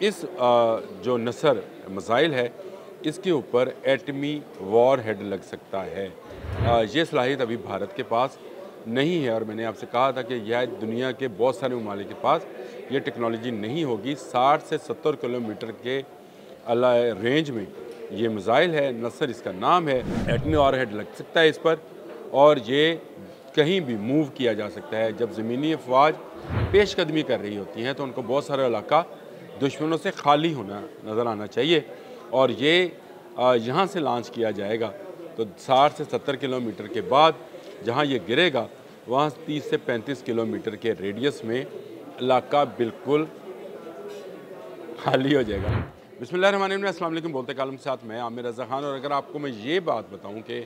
इस जो नसर मिसाइल है, इसके ऊपर एटमी वॉर हेड लग सकता है। ये सलाहियत अभी भारत के पास नहीं है और मैंने आपसे कहा था कि यह दुनिया के बहुत सारे ममालिक के पास ये टेक्नोलॉजी नहीं होगी। 60 से 70 किलोमीटर के रेंज में ये मिसाइल है, नसर इसका नाम है। एटमी वॉर हेड लग सकता है इस पर और ये कहीं भी मूव किया जा सकता है। जब ज़मीनी अफवाज पेशकदमी कर रही होती हैं तो उनको बहुत सारा इलाका दुश्मनों से खाली होना नज़र आना चाहिए और ये यहाँ से लॉन्च किया जाएगा तो 60 से 70 किलोमीटर के बाद जहाँ ये गिरेगा वहाँ 30 से 35 किलोमीटर के रेडियस में इलाका बिल्कुल खाली हो जाएगा। बिस्मिल्लाहिर्रहमानिर्रहीम, अस्सलाम वालेकुम। बोलते कालम के साथ मैं आमिर रज़ा ख़ान। और अगर आपको मैं ये बात बताऊँ कि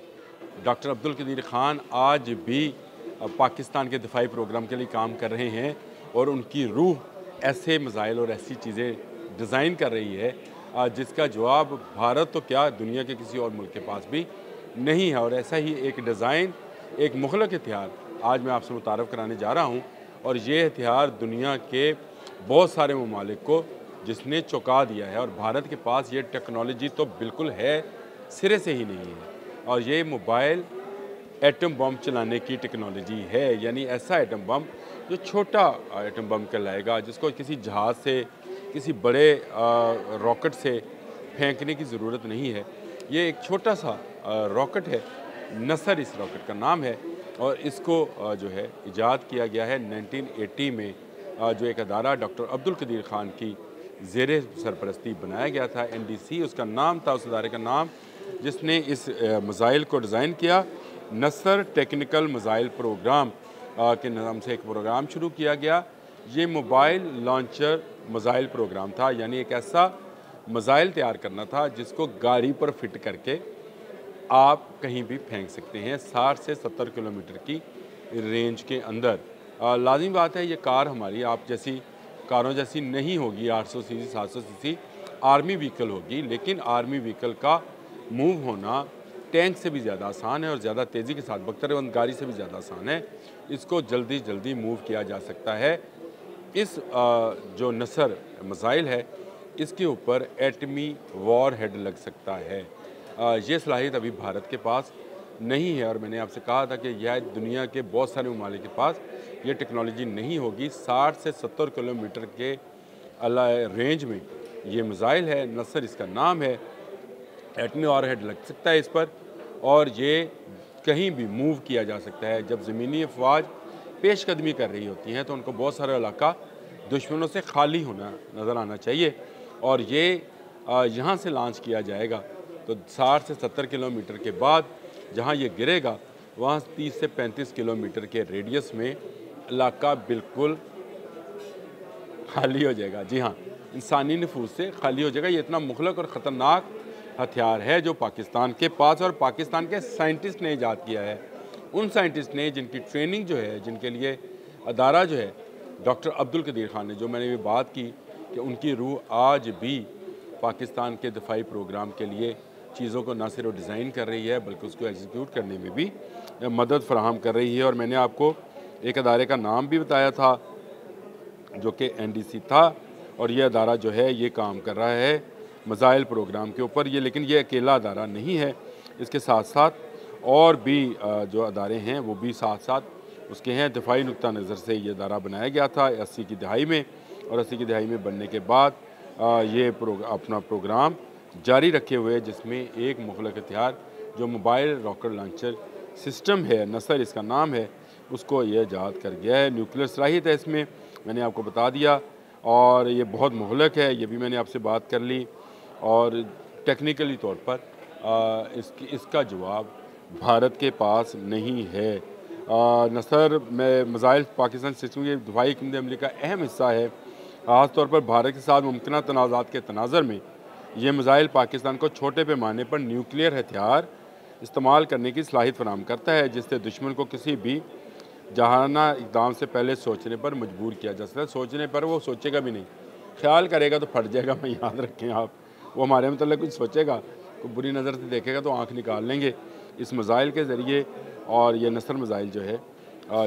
डॉक्टर अब्दुल कदीर ख़ान आज भी पाकिस्तान के दिफाई प्रोग्राम के लिए काम कर रहे हैं और उनकी रूह ऐसे मिसाइल और ऐसी चीज़ें डिज़ाइन कर रही है जिसका जवाब भारत तो क्या दुनिया के किसी और मुल्क के पास भी नहीं है। और ऐसा ही एक डिज़ाइन, एक मुखलक हथियार आज मैं आपसे मुतारफ़ कराने जा रहा हूँ और ये हथियार दुनिया के बहुत सारे ममालिक को जिसने चौंका दिया है और भारत के पास ये टेक्नोलॉजी तो बिल्कुल है, सिरे से ही नहीं है। और ये मोबाइल एटम बम चलाने की टेक्नोलॉजी है, यानी ऐसा एटम बम जो छोटा एटम बम कहलाएगा, जिसको किसी जहाज़ से, किसी बड़े रॉकेट से फेंकने की ज़रूरत नहीं है। ये एक छोटा सा रॉकेट है, नसर इस रॉकेट का नाम है और इसको जो है इजाद किया गया है 1980 में। जो एक अदारा डॉक्टर अब्दुल कदीर ख़ान की ज़ेरे सरपरस्ती बनाया गया था, NDC उसका नाम था, उस अदारे का नाम, जिसने इस मिसाइल को डिज़ाइन किया। नसर टेक्निकल मिसाइल प्रोग्राम के नाम से एक प्रोग्राम शुरू किया गया। ये मोबाइल लॉन्चर मिसाइल प्रोग्राम था, यानी एक ऐसा मिसाइल तैयार करना था जिसको गाड़ी पर फिट करके आप कहीं भी फेंक सकते हैं 60 से 70 किलोमीटर की रेंज के अंदर। लाज़िम बात है ये कार हमारी आप जैसी कारों जैसी नहीं होगी, 800 सीसी 700 सीसी आर्मी व्हीकल होगी, लेकिन आर्मी व्हीकल का मूव होना टैंक से भी ज़्यादा आसान है और ज़्यादा तेज़ी के साथ बख्तर गाड़ी से भी ज़्यादा आसान है। इसको जल्दी जल्दी मूव किया जा सकता है। इस जो नसर मिसाइल है, इसके ऊपर एटमी वॉर हेड लग सकता है। ये सलाहियत अभी भारत के पास नहीं है और मैंने आपसे कहा था कि यह दुनिया के बहुत सारे ममालिक के पास ये टेक्नोलॉजी नहीं होगी। 60 से 70 किलोमीटर के रेंज में ये मिसाइल है, नसर इसका नाम है। एटमी वॉर हेड लग सकता है इस पर और ये कहीं भी मूव किया जा सकता है। जब ज़मीनी अफवाज पेशकदमी कर रही होती हैं तो उनको बहुत सारा इलाका दुश्मनों से खाली होना नज़र आना चाहिए और ये यहाँ से लॉन्च किया जाएगा तो 60 से 70 किलोमीटर के बाद जहाँ ये गिरेगा वहाँ 30 से 35 किलोमीटर के रेडियस में इलाका बिल्कुल खाली हो जाएगा। जी हाँ, इंसानी नफूस से खाली हो जाएगा। ये इतना मुखलक और ख़तरनाक हथियार है जो पाकिस्तान के पास और पाकिस्तान के साइंटिस्ट ने ईजाद किया है। उन साइंटिस्ट ने जिनकी ट्रेनिंग जो है, जिनके लिए अदारा जो है डॉक्टर अब्दुल कदीर ख़ान ने, जो मैंने ये बात की कि उनकी रूह आज भी पाकिस्तान के दिफाई प्रोग्राम के लिए चीज़ों को न सिर्फ डिज़ाइन कर रही है बल्कि उसको एग्जीक्यूट करने में भी मदद फराहम कर रही है। और मैंने आपको एक अदारे का नाम भी बताया था जो कि NDC था और ये अदारा जो है ये काम कर रहा है मिसाइल प्रोग्राम के ऊपर। ये लेकिन ये अकेला अदारा नहीं है, इसके साथ साथ और भी जो अदारे हैं वो भी साथ साथ उसके हैं। दिफाई नुक्ता नज़र से ये अदारा बनाया गया था 80 की दहाई में और 80 की दहाई में बनने के बाद ये अपना प्रोग्राम जारी रखे हुए, जिसमें एक मुखलक हथियार जो मोबाइल रॉकेट लॉन्चर सिस्टम है, नसर इसका नाम है, उसको ये ईजाद कर गया है। न्यूक्लियर सलाहियत है इसमें, मैंने आपको बता दिया, और ये बहुत मुहलक है, ये भी मैंने आपसे बात कर ली। और टेक्निकली तौर पर इसका जवाब भारत के पास नहीं है। नसर में मिसाइल पाकिस्तान सिस्टम के दिफाई अमले का अहम हिस्सा है। ख़ास तौर पर भारत के साथ मुमकिन तनाज़ात के तनाज़र में ये मिसाइल पाकिस्तान को छोटे पैमाने पर न्यूक्लियर हथियार इस्तेमाल करने की सलाहियत फराहम करता है, जिससे दुश्मन को किसी भी जहाना इक़दाम से पहले सोचने पर मजबूर किया जा सकता है। सोचने पर वो सोचेगा भी नहीं, ख्याल करेगा तो फट जाएगा। मैं याद रखें आप, वो हमारे मतलब कुछ सोचेगा, कोई बुरी नज़र से देखेगा तो आँख निकाल लेंगे इस मिसाइल के ज़रिए। और ये नसर मिसाइल जो है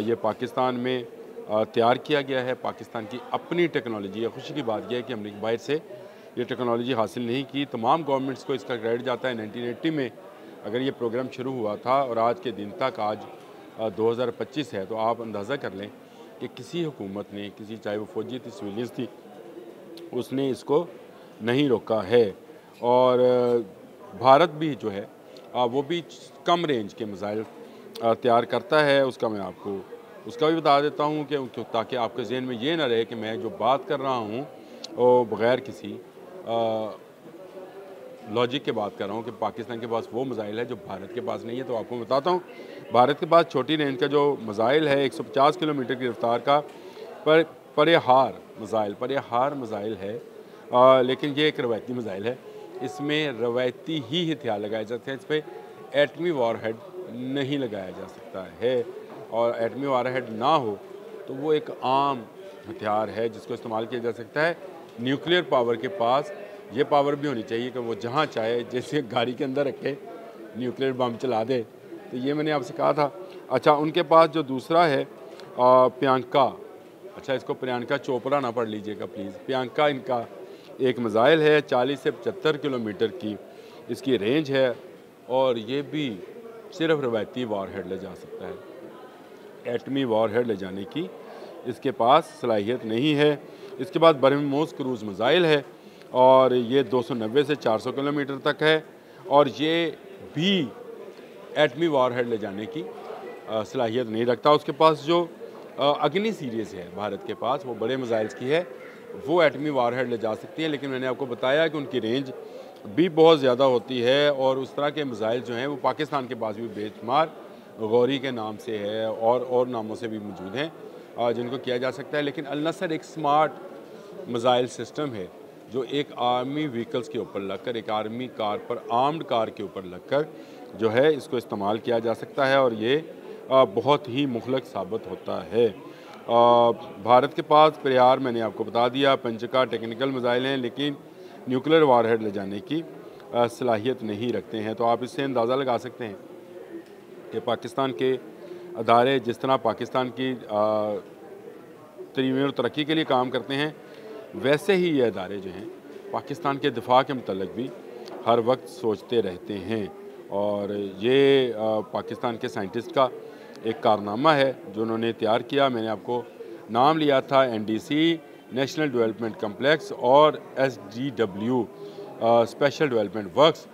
ये पाकिस्तान में तैयार किया गया है। पाकिस्तान की अपनी टेक्नोलॉजी है। खुशी की बात यह है कि हमने बाहर से ये टेक्नोलॉजी हासिल नहीं की। तमाम गवर्नमेंट्स को इसका क्रेडिट जाता है। 1980 में अगर ये प्रोग्राम शुरू हुआ था और आज के दिन तक, आज 2025 है, तो आप अंदाज़ा कर लें कि किसी हुकूमत ने, किसी चाहे वो फौजी थी, सिविलियंस थी, उसने इसको नहीं रोका है। और भारत भी जो है वो भी कम रेंज के मिसाइल तैयार करता है। उसका मैं आपको उसका भी बता देता हूँ कि ताकि आपके जहन में ये ना रहे कि मैं जो बात कर रहा हूँ वो बग़ैर किसी लॉजिक के बात कर रहा हूँ कि पाकिस्तान के पास वो मिसाइल है जो भारत के पास नहीं है। तो आपको बताता हूँ, भारत के पास छोटी रेंज का जो मिसाइल है 150 किलोमीटर की रफ्तार का परेहार मिसाइल है। लेकिन ये एक रवायती मिसाइल है। इसमें रवायती ही हथियार लगाए जाते हैं। इस पर एटमी वॉरहेड नहीं लगाया जा सकता है। और एटमी वॉरहेड ना हो तो वो एक आम हथियार है जिसको इस्तेमाल किया जा सकता है। न्यूक्लियर पावर के पास ये पावर भी होनी चाहिए कि वो जहाँ चाहे, जैसे गाड़ी के अंदर रखे न्यूक्लियर बम चला दे। तो ये मैंने आपसे कहा था। अच्छा, उनके पास जो दूसरा है प्रियंका, अच्छा इसको प्रियंका चोपड़ा ना पढ़ लीजिएगा प्लीज़, प्रियंका इनका एक मिसाइल है। 40 से 75 किलोमीटर की इसकी रेंज है और ये भी सिर्फ रवायती वॉरहेड ले जा सकता है। एटमी वॉरहेड ले जाने की इसके पास सलाहियत नहीं है। इसके बाद ब्रह्मोस क्रूज़ मिसाइल है और ये 290 से 400 किलोमीटर तक है और ये भी एटमी वॉरहेड ले जाने की सलाहियत नहीं रखता। उसके पास जो अग्नि सीरीज़ है भारत के पास, वो बड़े मिसाइल्स की है, वो एटमी वॉरहेड ले जा सकती है। लेकिन मैंने आपको बताया कि उनकी रेंज भी बहुत ज़्यादा होती है और उस तरह के मिसाइल जो हैं वो पाकिस्तान के पास भी बेशुमार गौरी के नाम से है और नामों से भी मौजूद हैं जिनको किया जा सकता है। लेकिन अल नसर एक स्मार्ट मिसाइल सिस्टम है जो एक आर्मी व्हीकल्स के ऊपर लगकर, एक आर्मी कार पर, आर्म्ड कार के ऊपर लगकर जो है इसको इस्तेमाल किया जा सकता है और ये बहुत ही मुखलक साबित होता है। भारत के पास प्रयार मैंने आपको बता दिया, पंचका टेक्निकल मिसाइल हैं लेकिन न्यूक्लियर वारहेड ले जाने की सलाहियत नहीं रखते हैं। तो आप इससे अंदाज़ा लगा सकते हैं कि पाकिस्तान के अदारे जिस तरह पाकिस्तान की तरीक़ और तरक्की के लिए काम करते हैं, वैसे ही ये अदारे जो हैं पाकिस्तान के दिफा के मतलब भी हर वक्त सोचते रहते हैं। और ये पाकिस्तान के साइंटिस्ट का एक कारनामा है जो उन्होंने तैयार किया। मैंने आपको नाम लिया था NDC नेशनल डेवलपमेंट कम्प्लेक्स और SDW स्पेशल डेवलपमेट वर्क्स।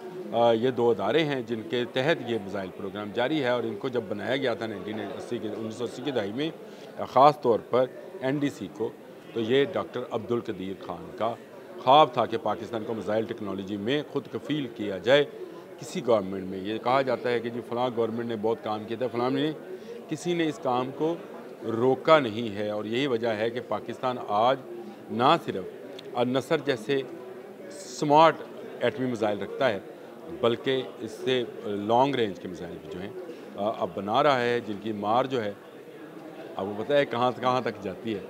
ये दो अदारे हैं जिनके तहत ये मिसाइल प्रोग्राम जारी है और इनको जब बनाया गया था 1980 की दहाई में, ख़ास तौर पर NDC को, तो ये डॉक्टर अब्दुल कदीर खान का ख्वाब था कि पाकिस्तान को मिसाइल टेक्नोलॉजी में खुद कफ़ील किया जाए। किसी गवर्नमेंट में ये कहा जाता है कि जी फ़लाँ गवर्नमेंट ने बहुत काम किया था, फ़लाँ ने, किसी ने इस काम को रोका नहीं है। और यही वजह है कि पाकिस्तान आज ना सिर्फ अल नसर जैसे स्मार्ट एटमी मिसाइल रखता है बल्कि इससे लॉन्ग रेंज के मिसाइल भी जो हैं अब बना रहा है, जिनकी मार जो है आपको पता है कहाँ तक जाती है।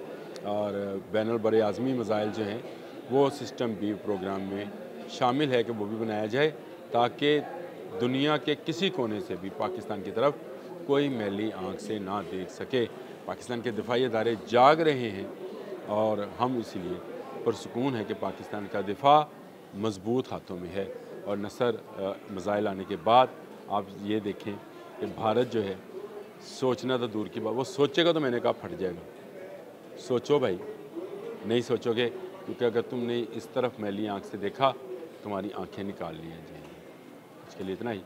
और बैनुल बर आज़मी मिसाइल जो हैं वो सिस्टम भी प्रोग्राम में शामिल है कि वो भी बनाया जाए ताकि दुनिया के किसी कोने से भी पाकिस्तान की तरफ कोई मैली आँख से ना देख सके। पाकिस्तान के दिफाई अदारे जाग रहे हैं और हम इसीलिए पुरसुकून है कि पाकिस्तान का दिफा मजबूत हाथों में है। और नसर मिसाइल आने के बाद आप ये देखें कि भारत जो है, सोचना तो दूर की बात, वो सोचेगा तो मैंने कहा फट जाएगा। सोचो भाई, नहीं सोचोगे क्योंकि अगर तुमने इस तरफ मैली आँख से देखा तुम्हारी आंखें निकाल ली जाएंगी। इसके लिए इतना ही।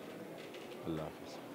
अल्लाह हाफ़िज़।